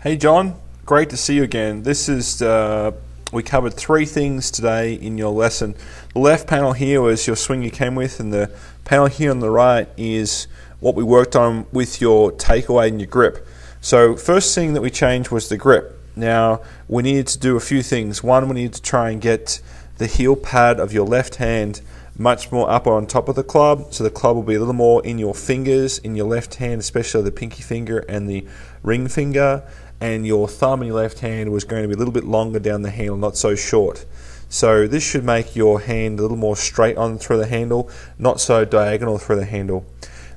Hey John, great to see you again. We covered three things today in your lesson. The left panel here was your swing you came with, and the panel here on the right is what we worked on with your takeaway and your grip. So first thing that we changed was the grip. Now we needed to do a few things. One, we needed to try and get the heel pad of your left hand much more up on top of the club, so the club will be a little more in your fingers, in your left hand, especially the pinky finger and the ring finger, and your thumb in your left hand was going to be a little bit longer down the handle, not so short. So this should make your hand a little more straight on through the handle, not so diagonal through the handle.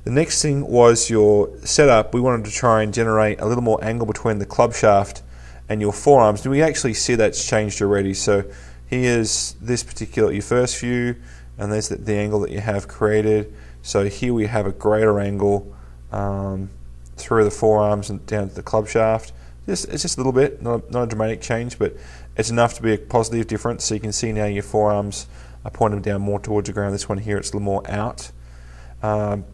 The next thing was your setup. We wanted to try and generate a little more angle between the club shaft and your forearms. We actually see that's changed already. So here's this particular, your first view, and there's the angle that you have created. So here we have a greater angle through the forearms and down to the club shaft. It's just a little bit, not a dramatic change, but it's enough to be a positive difference. So you can see now your forearms are pointing down more towards the ground. This one here, it's a little more out. So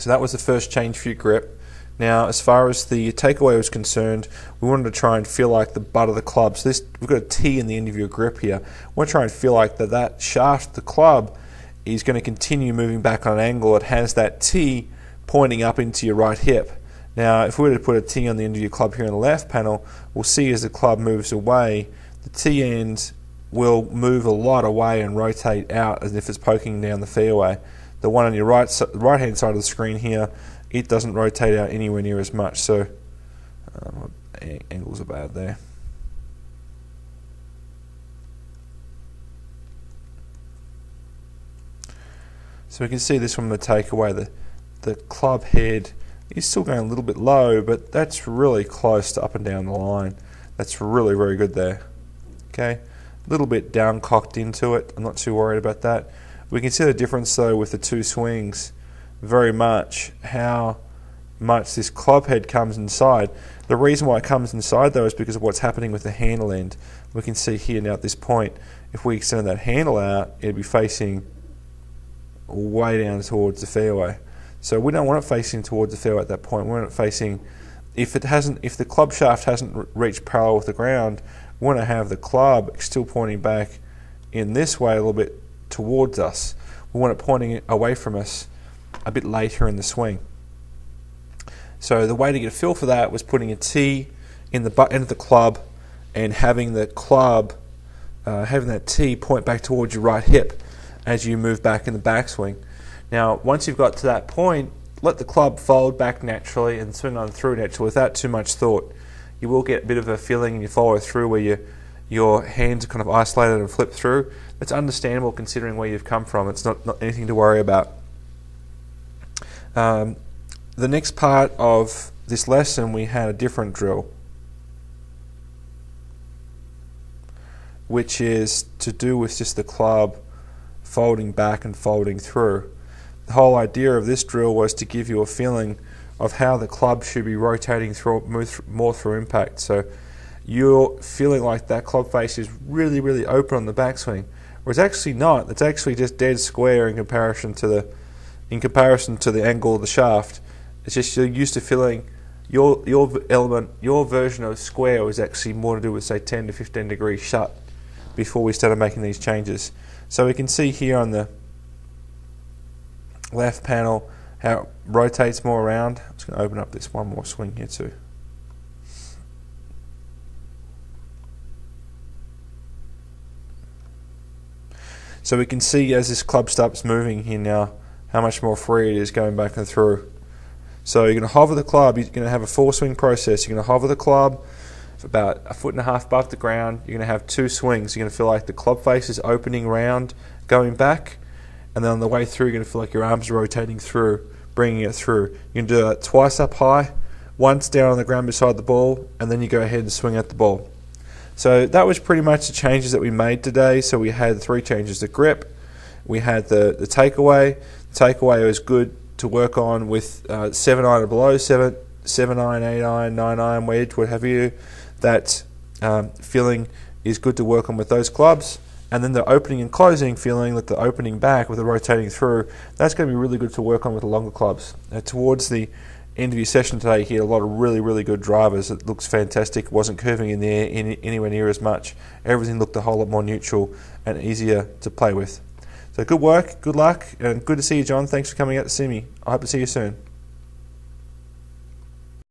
that was the first change for your grip. Now, as far as the takeaway was concerned, we wanted to try and feel like the butt of the club. So we've got a T in the end of your grip here. We want to try and feel like that shaft, the club, is going to continue moving back on an angle. It has that T pointing up into your right hip. Now, if we were to put a T on the end of your club here in the left panel, we'll see as the club moves away, the T end will move a lot away and rotate out as if it's poking down the fairway. The one on your right-hand side of the screen here, it doesn't rotate out anywhere near as much, so angles are bad there. So we can see this from the takeaway. The club head is still going a little bit low, but that's really close to up and down the line. That's really very good there. Okay, a little bit down cocked into it. I'm not too worried about that. We can see the difference though with the two swings very much, how much this club head comes inside. The reason why it comes inside though is because of what's happening with the handle end. We can see here now at this point, if we extend that handle out, it'd be facing way down towards the fairway. So we don't want it facing towards the fairway at that point. We want it facing, if the club shaft hasn't reached parallel with the ground, we want to have the club still pointing back in this way a little bit towards us. We want it pointing away from us a bit later in the swing. So the way to get a feel for that was putting a T in the butt end of the club and having the club, having that T point back towards your right hip as you move back in the backswing. Now, once you've got to that point, let the club fold back naturally and swing on through naturally without too much thought. You will get a bit of a feeling in your follow through where your hands are kind of isolated and flip through. That's understandable considering where you've come from. It's not anything to worry about. The next part of this lesson, we had a different drill, which is to do with just the club folding back and folding through. The whole idea of this drill was to give you a feeling of how the club should be rotating through, more through impact. So you're feeling like that club face is really, really open on the backswing, whereas actually not. It's actually just dead square in comparison to the angle of the shaft. It's just you're used to feeling your version of square was actually more to do with say 10 to 15 degrees shut before we started making these changes. So we can see here on the left panel how it rotates more around. I'm just going to open up this one more swing here too. So we can see as this club stops moving here now how much more free it is going back and through. So you're going to hover the club, you're going to have a four swing process. You're going to hover the club for about 1.5 feet above the ground. You're going to have two swings. You're going to feel like the club face is opening round, going back, and then on the way through you're going to feel like your arms are rotating through, bringing it through. You can do that twice up high, once down on the ground beside the ball, and then you go ahead and swing at the ball. So that was pretty much the changes that we made today. So we had three changes: the grip, we had the takeaway. The takeaway was good to work on with 7-iron or below, 7-iron, 8-iron, 9-iron, wedge, what have you. That feeling is good to work on with those clubs. And then the opening and closing feeling, that the opening back with the rotating through, that's going to be really good to work on with the longer clubs. Towards the end of your session today, he had a lot of really good drivers. It looks fantastic. Wasn't curving in the air anywhere near as much. Everything looked a whole lot more neutral and easier to play with. So good work, good luck, and good to see you, John. Thanks for coming out to see me. I hope to see you soon.